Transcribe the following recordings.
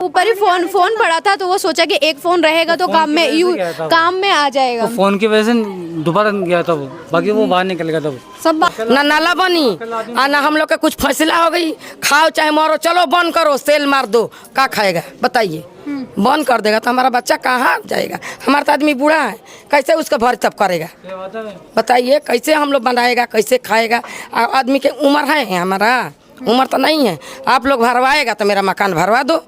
ऊपर ही फोन पड़ा था तो वो सोचा कि एक फोन रहेगा तो काम में आ जाएगा। तो फोन की वजह से दोबारा गया था वो, बाकी वो बाहर निकल गया था वो। सब ना नाला बनी और ना हम लोग का कुछ फैसला हो गई, खाओ चाहे मरो, चलो बंद करो, सेल मार दो, क्या खाएगा बताइए। बंद कर देगा तो हमारा बच्चा कहाँ जाएगा? हमारा तो आदमी बूढ़ा है, कैसे उसका भर तब करेगा बताइए? कैसे हम लोग बनाएगा, कैसे खाएगा? आदमी के उम्र है, हमारा उम्र तो नहीं है। आप लोग भरवाएगा तो मेरा मकान भरवा दो।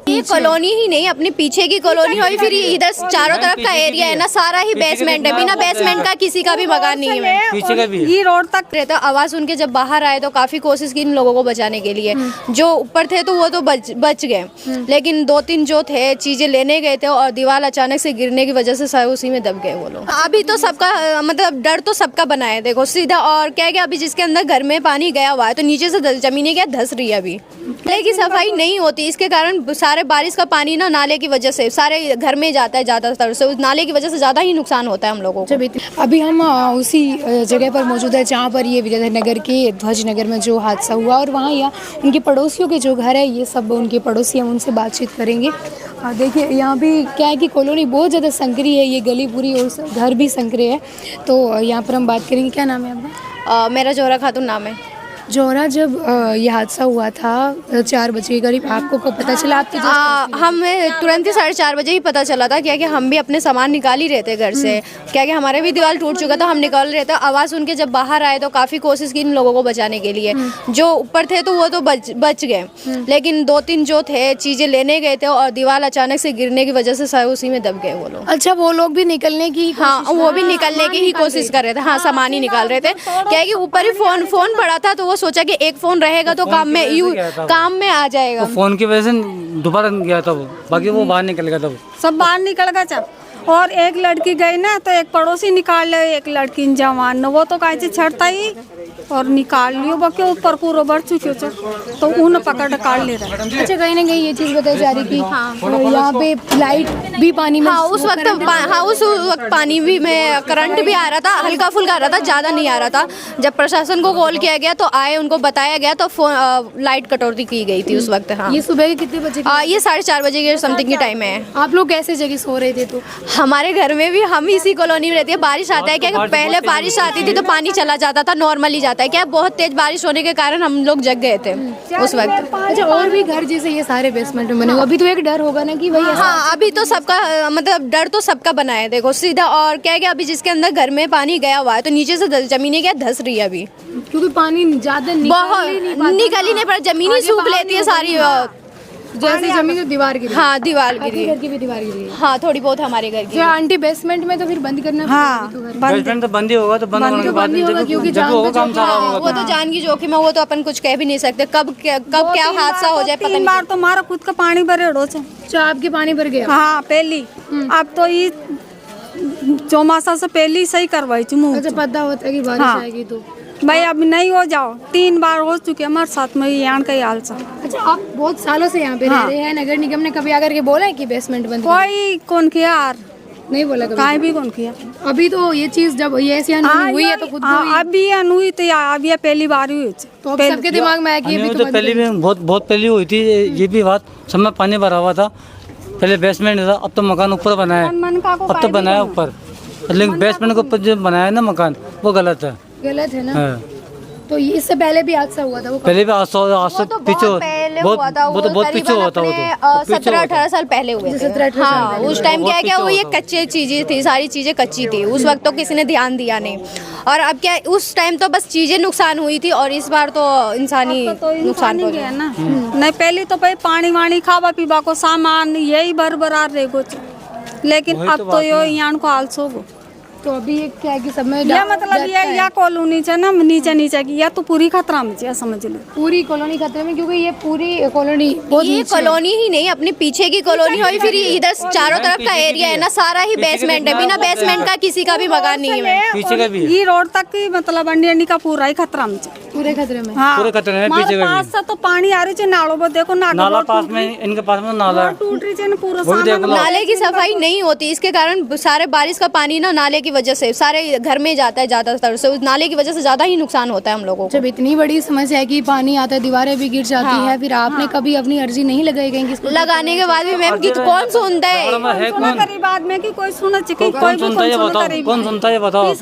ये कॉलोनी ही नहीं, अपने पीछे की कॉलोनी हुई, फिर इधर चारों तरफ का एरिया है ना, सारा ही बेसमेंट है। बिना बेसमेंट का किसी का भी मकान नहीं है, पीछे का भी ये रोड तक रहता। आवाज उनके जब बाहर आए तो काफी कोशिश की इन लोगों को बचाने के लिए। जो ऊपर थे तो वो तो बच गए, लेकिन 2-3 जो थे चीजें लेने गए थे और दीवार अचानक से गिरने की वजह से उसी में दब गए वो लोग। अभी तो सबका मतलब डर तो सबका बना है, देखो सीधा। और क्या क्या अभी जिसके अंदर घर में पानी गया हुआ है तो नीचे से जमीनें क्या धस रही है। अभी नाले की सफाई नहीं होती, इसके कारण सारे बारिश का पानी ना नाले की वजह से सारे घर में जाता है ज़्यादातर से, उस नाले की वजह से ज़्यादा ही नुकसान होता है हम लोगों को। अभी हम उसी जगह पर मौजूद है जहाँ पर ये विद्याधर के ध्वज नगर में जो हादसा हुआ, और वहाँ यहाँ उनके पड़ोसियों के जो घर है, ये सब उनके पड़ोसी, हम उनसे बातचीत करेंगे। देखिए यहाँ भी क्या है कि कॉलोनी बहुत ज़्यादा संकरी है, ये गली पूरी और घर भी संकरे है। तो यहाँ पर हम बात करेंगे। क्या नाम है आपका? मेरा जोहरा खातून नाम है। जोहरा, जब ये हादसा हुआ था 4 बजे के करीब, आपको कब पता चला? आप तो हमें तुरंत ही 4:30 बजे ही पता चला था, क्या कि हम भी अपने सामान निकाल ही रहे थे घर से। क्या कि हमारे भी दीवार टूट चुका था, हम निकाल रहे थे। आवाज़ उनके जब बाहर आए तो काफ़ी कोशिश की इन लोगों को बचाने के लिए। जो ऊपर थे तो वो तो बच गए, लेकिन 2-3 जो थे चीज़ें लेने गए थे और दीवार अचानक से गिरने की वजह से उसी में दब गए वो लोग। अच्छा, वो लोग भी निकलने की? हाँ, वो भी निकलने की ही कोशिश कर रहे थे। हाँ, सामान ही निकाल रहे थे। क्या कि ऊपर ही फोन पड़ा था तो वो सोचा कि एक फोन रहेगा तो काम में आ जाएगा। तो फोन की वजह से दोबारा गया था वो, बाकी वो बाहर निकल गया था वो। सब बाहर निकल गया जब, और एक लड़की गई ना तो एक पड़ोसी निकाल ले, एक लड़की जवान, वो तो कैसे छड़ता ही और निकाल लियो, बाकी ऊपर पूरा बढ़ चुके तो उन्हें पकड़ काट ले रहा है। अच्छा, कहीं ना कहीं ये चीज़ बताई जा रही थी यहाँ पे लाइट भी पानी में? हाँ, उस वक्त पानी भी में करंट भी आ रहा था, हल्का फुल्का आ रहा था, ज़्यादा नहीं आ रहा था। जब प्रशासन को कॉल किया गया तो आए, उनको बताया गया तो लाइट कटौती की गई थी उस वक्त। हाँ, ये सुबह के कितने बजे? ये 4:30 बजे के समथिंग की टाइम है। आप लोग कैसे जगह सो रहे थे? तो हमारे घर में भी हम इसी कॉलोनी में रहती है। बारिश आता है क्या, पहले बारिश आती थी तो पानी चला जाता था, नॉर्मली जाता है क्या, बहुत तेज बारिश होने के कारण हम लोग जग गए थे उस वक्त। अच्छा, और भी घर जैसे ये सारे बेसमेंट में बने हुए, अभी तो एक डर होगा ना कि भाई? हाँ, अभी तो सबका मतलब डर तो सबका बना है, देखो सीधा। और क्या है कि अभी जिसके अंदर घर में पानी गया हुआ है तो नीचे से जमीनें क्या धस रही है अभी, क्योंकि पानी ज़्यादा निकल ही नहीं पड़ा, जमीन ही सूख लेती है सारी। जैसे जमीन तो दीवार गिरी? हाँ, दीवार गिरी। घर की भी दीवार गिरी? हाँ, थोड़ी बहुत हमारे घर की। आंटी बेसमेंट में तो फिर बंद करना? हाँ, बेसमेंट तो बंद ही होगा, तो बंद होने के बाद क्योंकि वो तो जान की जोखिम है, वो तो अपन कुछ कह भी नहीं सकते कब क्या हादसा हो जाए, पता 3 बार तो हमारा खुद का पानी भरे रोज। अच्छा, आपके पानी भर गया? हाँ, पहली। अब तो ये चौमासा से पहले सही करवाई थी। अच्छा, पता होता है कि बारिश आएगी तो भाई अब नहीं हो जाओ, 3 बार हो चुके हमारे साथ में यहाँ का हाल सा। अच्छा, आप बहुत सालों से यहाँ पे रह रहे हैं, नगर निगम ने कभी आकर के बोला है कि बेसमेंट बंद? कोई कौन किया यार, नहीं बोला कभी? काहे भी कौन किया। अभी तो ये चीज जब ये ऐसी अनहोनी हुई है तो खुद अभी अनहुई तो अब ये पहली बार हुई, तो अब सबके दिमाग में आया कि तो पहले भी बहुत पहले हुई थी ये भी बात। सब में पानी भरा हुआ था, पहले बेसमेंट था, अब तो मकान ऊपर बनाया, अब तो बनाया ऊपर, लेकिन बेसमेंट के ऊपर जो बनाया ना मकान वो गलत है ना। तो इससे पहले भी हादसा हुआ था? वो पहले भी हादसा पीछे बहुत पीछे हुआ था। वो तो 17-18 साल पहले हुए थे। हाँ, उस टाइम क्या है क्या, वो ये कच्चे चीजें थी, सारी चीजें कच्ची थी उस वक्त, तो किसी ने ध्यान दिया नहीं। और अब क्या, उस टाइम तो बस चीजें नुकसान हुई थी और इस बार तो इंसानी नुकसान हो गया ना। नहीं, पहले तो भाई पानी वानी खावा पीवा को सामान यही बरबरार रहे कुछ, लेकिन अब तो यो यहाँ को आलसो गो। तो अभी क्या है कि सब में या मतलब ये कॉलोनी है ना, नीचे की, या तो पूरी खतरा में है, समझ लो पूरी कॉलोनी खतरे में, क्योंकि ये पूरी कॉलोनी ये कॉलोनी ही नहीं, अपने पीछे की कॉलोनी हुई, फिर इधर चारों तरफ का एरिया है ना, सारा ही बेसमेंट है। बिना बेसमेंट का किसी का भी मकान नहीं है, पीछे का भी। ये रोड तक की मतलब अंडी का पूरा ही खतरा में। पूरे खतरे में। हाँ पूरे खतरे में, हमारे पीछे पास से तो पानी आ रही है नालों में, देखो नाला पास में, इनके पास में नाला है। टूट रही है पूरा वो भी देख लो। नाले की सफाई नहीं होती, इसके कारण सारे बारिश का पानी ना नाले की वजह से सारे घर में जाता है ज्यादातर से, उस नाले की वजह से ज्यादा ही नुकसान होता है हम लोगों को। जब इतनी बड़ी समस्या है कि पानी आता है, दीवारें भी गिर जाती है, फिर आपने कभी अपनी अर्जी नहीं लगाई कहीं किसको? लगाने के बाद भी मैम कि कौन सुनता है? सुना गरीब आदमी की कोई सुना चाहिए, कौन सुनता है ये बताओ, कौन सुनता है ये बताओ।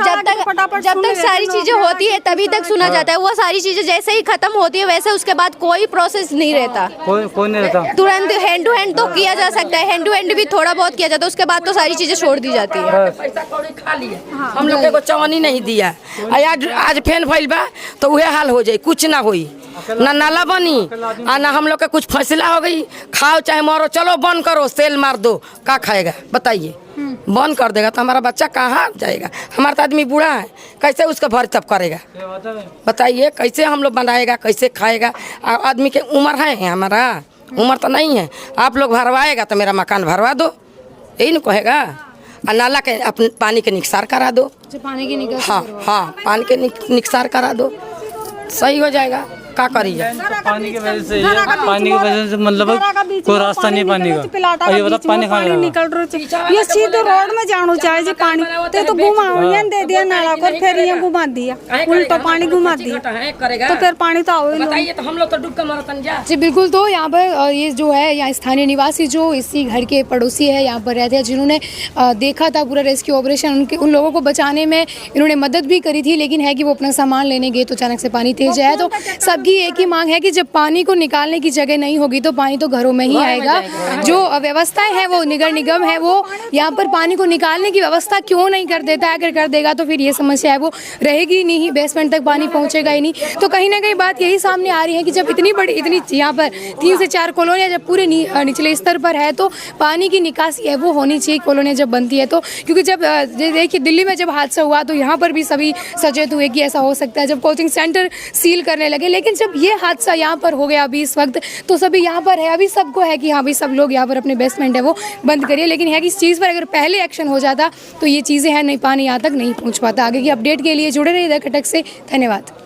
जब तक सारी चीजें होती है तभी तक सुना जाता है, वो सारी चीजें जैसे ही खत्म होती है वैसे उसके बाद कोई प्रोसेस नहीं रहता, कोई नहीं रहता। तुरंत हैंड टू हैंड तो किया जा सकता है, हैंड टू हैंड भी थोड़ा बहुत किया जाता है, उसके बाद तो सारी चीजें छोड़ दी जाती है। पैसा कौड़ी खा लिए, हम लोग को चवनी नहीं दिया। आज फेन फैल बा तो वह हाल हो जाए, कुछ ना होई, ना नाला बनी और ना हम लोग का कुछ फैसला हो गई। खाओ चाहे मरो, चलो बंद करो, सेल मार दो, का खाएगा बताइए? बंद कर देगा तो हमारा बच्चा कहाँ जाएगा? हमारा तो आदमी बूढ़ा है, कैसे उसका भर तब करेगा बताइए? कैसे हम लोग बनाएगा, कैसे खाएगा? आदमी के उम्र है, हमारा उम्र तो नहीं है। आप लोग भरवाएगा तो मेरा मकान भरवा दो, यही न कहेगा। और नाला के अपने पानी के निकसार करा दो। पानी की निकासी हाँ पानी के निकसार करा दो, सही हो जाएगा। का करिए? पानी की वजह से, पानी की वजह से मतलब कोई रास्ता नहीं पानी का। और ये बता पानी कहाँ निकल रहा, ये सीधे रोड में जानो चाहिए पानी, तो घुमाओ ये दे दिया नाला को, फिर ये घुमा दिया, उल्टा पानी घुमा दिया, तो फिर पानी तो आओ बताइए, तो हम लोग तो डूब के मरतन जा। जी बिल्कुल। तो यहाँ पर ये जो है यहाँ स्थानीय निवासी जो इसी घर के पड़ोसी है, यहाँ पर रहते हैं, जिन्होंने देखा था पूरा रेस्क्यू ऑपरेशन, उन लोगों को बचाने में इन्होंने मदद भी करी थी, लेकिन है कि वो अपना सामान लेने गए तो अचानक से पानी तेज आया। तो सबकी एक ही मांग है कि जब पानी को निकालने की जगह नहीं होगी तो पानी तो घरों में ही आएगा। जो व्यवस्थाएं है वो नगर निगम है, वो यहाँ पर पानी को निकालने की व्यवस्था क्यों नहीं कर देता है? अगर कर देगा तो फिर ये समस्या है वो रहेगी नहीं, बेसमेंट तक पानी पहुँचेगा ही नहीं। तो कहीं ना कहीं बात यही सामने आ रही है कि जब इतनी यहाँ पर 3 से 4 कॉलोनियाँ जब पूरे निचले स्तर पर है तो पानी की निकासी है वो होनी चाहिए कॉलोनियाँ जब बनती है तो। क्योंकि जब देखिए दिल्ली में जब हादसा हुआ तो यहाँ पर भी सभी सचेत हुए कि ऐसा हो सकता है, जब कोचिंग सेंटर सील करने लगे। लेकिन जब ये हादसा यहाँ पर हो गया अभी इस वक्त, तो सभी यहाँ पर है, अभी सबको है कि हाँ भाई सब लोग यहाँ पर अपने बेसमेंट है वो बंद करिए। लेकिन है कि इस चीज़ पर अगर पहले एक्शन हो जाता तो ये चीज़ें हैं नहीं, पानी यहाँ तक नहीं पहुँच पाता। आगे की अपडेट के लिए जुड़े रहिए द खटक से। धन्यवाद।